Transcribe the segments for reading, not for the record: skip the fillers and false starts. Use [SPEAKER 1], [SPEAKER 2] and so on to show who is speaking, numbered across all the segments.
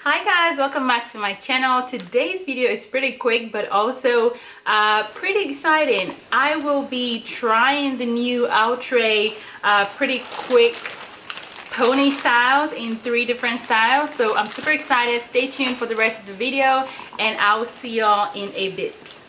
[SPEAKER 1] Hi guys, welcome back to my channel. Today's video is pretty quick but also pretty exciting. I will be trying the new Outre pretty quick pony styles in 3 different styles. So I'm super excited. Stay tuned for the rest of the video and I'll see y'all in a bit.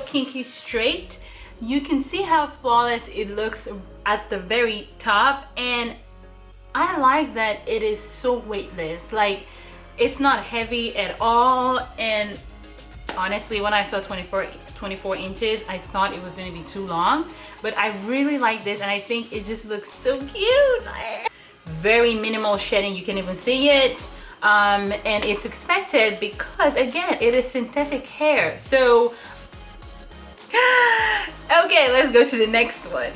[SPEAKER 1] Kinky straight, you can see how flawless it looks at the very top, and I like that it is so weightless. Like, it's not heavy at all, and honestly when I saw 24 inches I thought it was going to be too long, but I really like this and I think it just looks so cute. Very minimal shedding, you can even see it, and it's expected because again it is synthetic hair. So okay, let's go to the next one.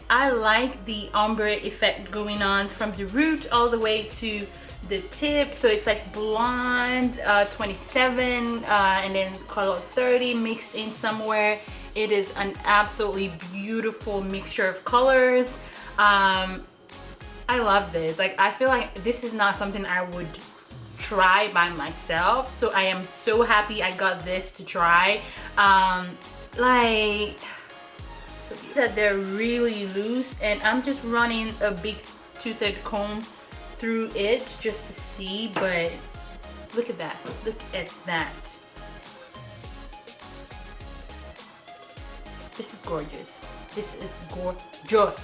[SPEAKER 1] I like the ombre effect going on from the root all the way to the tip. So it's like blonde 27 and then color 30 mixed in somewhere. It is an absolutely beautiful mixture of colors. I love this. Like, I feel like this is not something I would try by myself, so I am so happy I got this to try. Like, that they're really loose, and I'm just running a big toothed comb through it just to see, but Look at that. Look at that. This is gorgeous. This is gorgeous.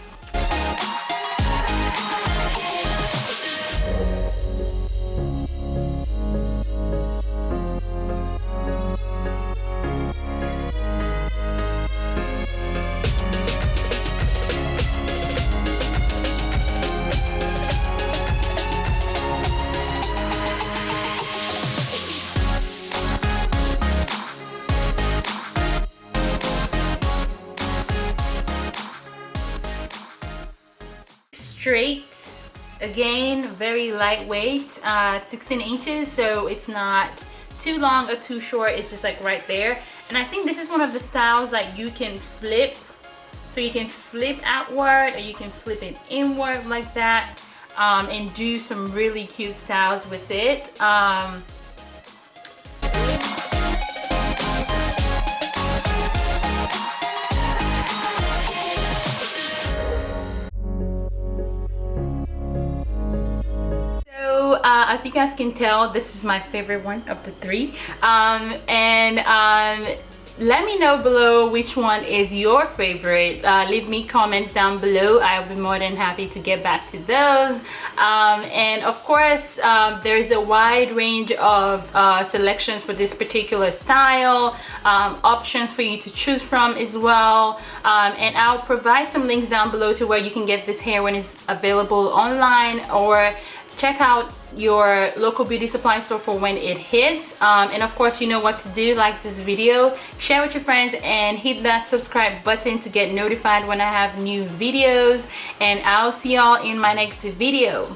[SPEAKER 1] Straight, again, very lightweight, 16 inches, so it's not too long or too short. It's just like right there. And I think this is one of the styles that you can flip, so you can flip outward or you can flip it inward like that, and do some really cute styles with it. As you guys can tell, this is my favorite one of the three, let me know below which one is your favorite. Leave me comments down below. I'll be more than happy to get back to those. And of course, there's a wide range of selections for this particular style, options for you to choose from as well. And I'll provide some links down below to where you can get this hair when it's available online, or check out your local beauty supply store for when it hits. And of course, you know what to do. Like this video, share with your friends, and hit that subscribe button to get notified when I have new videos. And I'll see y'all in my next video.